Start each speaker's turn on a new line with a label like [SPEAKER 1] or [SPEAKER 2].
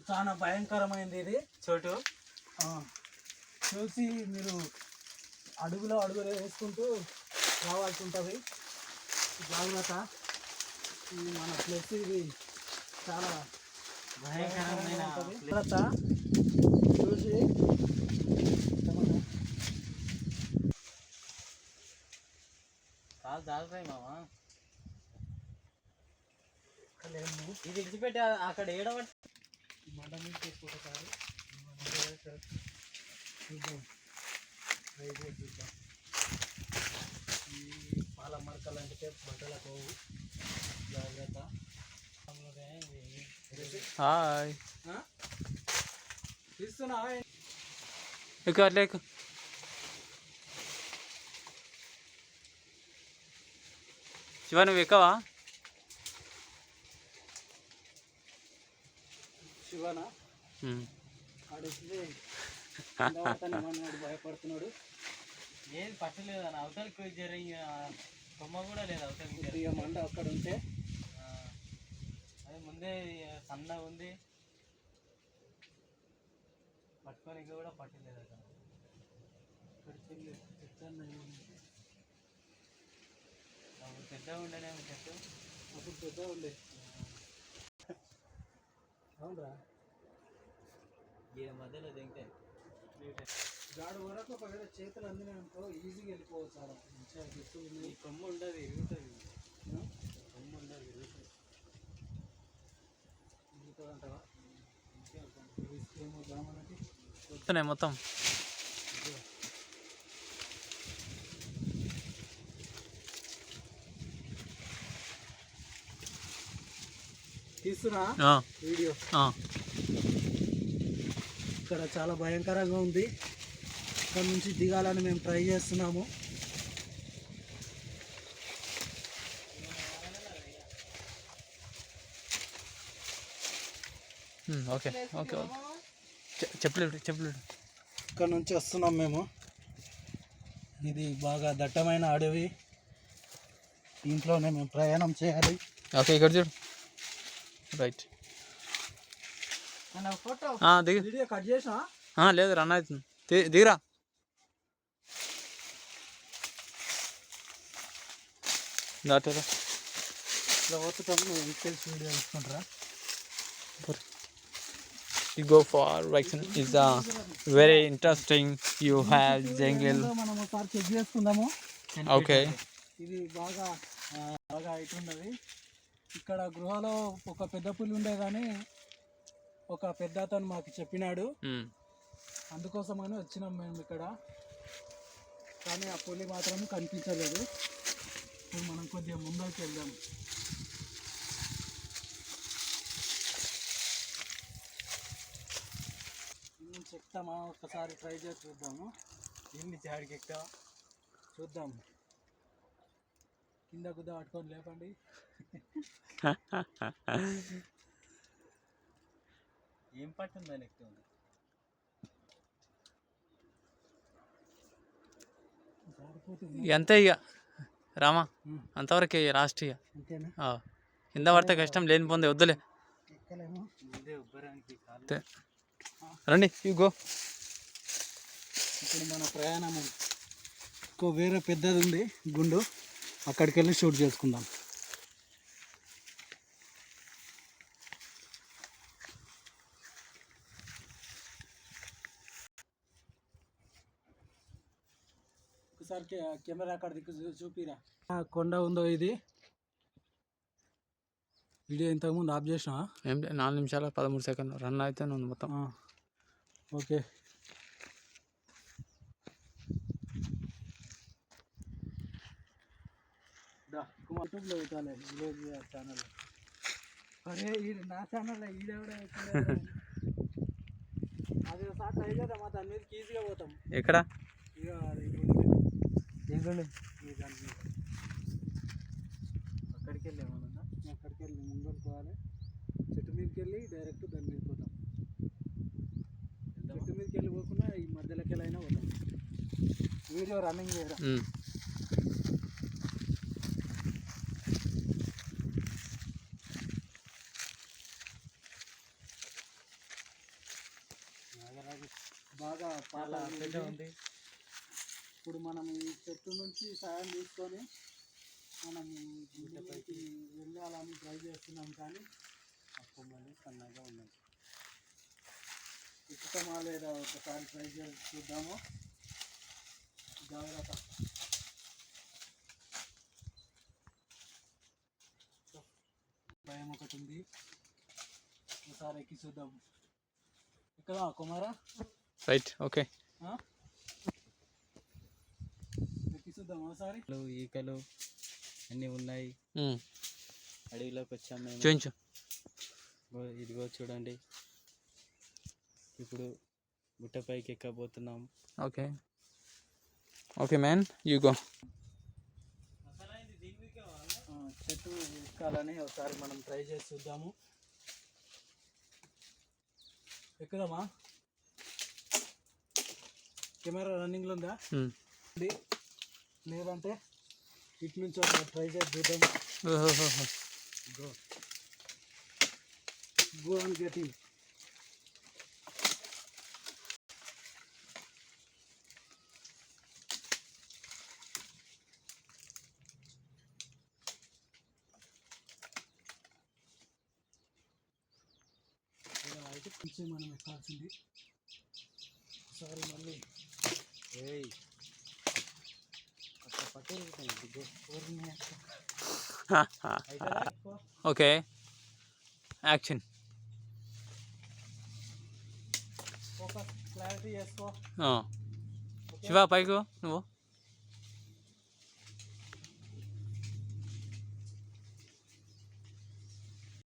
[SPEAKER 1] చాలా భయంకరమైనది ఇది చోటు. చూసి మీరు అడుగులో అడుగులు వేసుకుంటూ రావాల్సి ఉంటుంది. జాగ్రత్త. మన ప్లేస్ ఇది చాలా భయంకరమైన జాగ్రత్త. చూసి
[SPEAKER 2] కాలు దాగుతాయి మామా.
[SPEAKER 1] ఇది విడిచిపెట్టి అక్కడ ఏడవట్ మంట మీద తీసుకుంటారు. చూద్దాం. ఈ పాల మరకలు అంటే బట్టలకు జాగ్రత్త.
[SPEAKER 2] హాయ్
[SPEAKER 1] తీస్తున్నా
[SPEAKER 2] లేక శివ నువ్వు ఎక్కవా?
[SPEAKER 1] శివనా ఆడిస్తే భయపడుతున్నాడు.
[SPEAKER 2] ఏది పట్టలేదు అని అవతలకి జరిగిన కొమ్మ కూడా లేదు. అవతలకి
[SPEAKER 1] మండ అక్కడ ఉంటే
[SPEAKER 2] అదే ముందే సన్నగా ఉంది, పట్టుకోనికి కూడా పట్టలేదు. అక్కడ పెద్దగా ఉండేనేమో చెట్టు.
[SPEAKER 1] అప్పుడు పెద్దగా ఉండే. అవునరా,
[SPEAKER 2] ఈ మధ్యలో దింటే
[SPEAKER 1] గాడు వరకు ఒకవేళ చేతులు అందినాయనుకో ఈజీగా వెళ్ళిపోవచ్చు. చాలా మంచిగా చెట్లు
[SPEAKER 2] ఈ కొమ్మ ఉండదు, ఇరుగుతుంది. కొమ్మ ఉండదు,
[SPEAKER 1] ఇరుగుతుంది అంటావా? ఏమో మనకి
[SPEAKER 2] వస్తున్నాయి మొత్తం.
[SPEAKER 1] తీస్తున్నా వీడియో. ఇక్కడ చాలా భయంకరంగా ఉంది. ఇక్కడ నుంచి దిగాలని మేము ట్రై చేస్తున్నాము.
[SPEAKER 2] ఓకే ఓకే చెప్పలేదు.
[SPEAKER 1] ఇక్కడ నుంచి వస్తున్నాం మేము. ఇది బాగా దట్టమైన అడవి. దీంట్లోనే మేము ప్రయాణం చేయాలి.
[SPEAKER 2] ఓకే ఇక్కడ చూడు. రైట్ దిగు.
[SPEAKER 1] వీడియో కట్ చేసా?
[SPEAKER 2] లేదు, రన్ అవుతుంది. దిగురా. దాటారా
[SPEAKER 1] ఇలా పోతుంటాము. నువ్వు డీటెయిల్స్ వీడియో తీసుకుంటారా?
[SPEAKER 2] You go for vaccine is very interesting. You have jungle.
[SPEAKER 1] మనం ఒకసారి చెక్ చేసుకుందాము.
[SPEAKER 2] Okay.
[SPEAKER 1] ఇది బాగా ఇటున్నది. ఇక్కడ గృహలో ఒక పెద్ద పులి ఉండే కానీ ఒక పెద్ద అతను మాకు చెప్పినాడు. అందుకోసమని వచ్చినాం మేము ఇక్కడ. కానీ ఆ పులి మాత్రం కనిపించలేదు. మనం కొద్దిగా ముందరికి వెళ్దాం. చెప్తామా? ఒకసారి ట్రై చేసి చూద్దాము. ఎన్ని చాడికి ఎక్క చూద్దాం. కింద కుద్దా పట్టుకొని లేపండి.
[SPEAKER 2] ఏం పట్టిందని ఎక్కువ ఎంత ఇక రామా, అంతవరకే లాస్ట్. ఇక కింద పడితే కష్టం, లేని పొందే వద్దులే. రండి గో.
[SPEAKER 1] ఇప్పుడు మన ప్రయాణం వేరే పెద్దది ఉంది గుండు, అక్కడికి వెళ్ళి షూట్ చేసుకుందాం. ఒకసారి కెమెరా అక్కడ దిక్కు చూపిరా. కొండ ఉందో ఇది. వీడియో ఇంతకుముందు ఆఫ్ చేసినా?
[SPEAKER 2] 4 నిమిషాల 13 సెకండ్లు రన్ అయితే ఉంది మొత్తం.
[SPEAKER 1] ఓకే. యూట్యూబ్లో పెట్టాలి, విలేజ్ ఛానల్. అరే నా ఛానల్ ఈడెవడ అది ఒకసారి ట్రై చేద్దాం. మా దాని మీదకి ఈజీగా పోతాం.
[SPEAKER 2] ఎక్కడ
[SPEAKER 1] ఇక అక్కడికి వెళ్ళామన్నా. అక్కడికి వెళ్ళి ముందరికి పోవాలి. చెట్టు మీదకి వెళ్ళి డైరెక్ట్ దాని మీదకి పోతాం. చెట్టు మీదకి వెళ్ళి పోకుండా ఈ మధ్యలోకి వెళ్ళైనా పోతాం. వీడియో రన్నింగ్ చేయడం. బాగా
[SPEAKER 2] చాలా
[SPEAKER 1] పాత
[SPEAKER 2] పెద్ద
[SPEAKER 1] ఉంది.
[SPEAKER 2] ఉంది.
[SPEAKER 1] ఇప్పుడు మనం ఈ చెట్టు నుంచి సాయం తీసుకొని మనం గుట్టపైకి వెళ్ళాలని ట్రై చేస్తున్నాం, కానీ ఆ కొమ్మలు సన్నగా ఉన్నాయి. ఎక్కుతామా లేదా ఒకసారి ట్రై చేసి చూద్దాము. జాగ్రత్త. భయం ఒకటి ఉంది, ఒకసారి ఎక్కి చూద్దాం. ఎక్కుదా కుమారా?
[SPEAKER 2] Right, okay.
[SPEAKER 1] ఎక్కి చూద్దాం ఒకసారి.
[SPEAKER 3] ఈకలు అన్నీ ఉన్నాయి. అడవిలోకి వచ్చాము మేము.
[SPEAKER 2] చూపించు.
[SPEAKER 3] ఇదిగో చూడండి, ఇప్పుడు గుట్టపైకి ఎక్కబోతున్నాం.
[SPEAKER 2] Okay okay man, you go.
[SPEAKER 1] చెట్టు ఎక్కాలని ఒకసారి మనం ట్రై చేసి చూద్దాము. ఎక్కుదామా? కెమెరా రన్నింగ్లో ఉందా? లేదంటే ఇటు నుంచి ఒక ట్రై చేసి చూద్దాం. Go and getting. అయితే కొంచెం మనం ఎక్కాల్సింది. ఒకసారి మళ్ళీ
[SPEAKER 2] ఓకే, యాక్షన్.
[SPEAKER 1] ఫోకస్, క్లారిటీ చేసుకో.
[SPEAKER 2] శివ పైకు నువ్వు.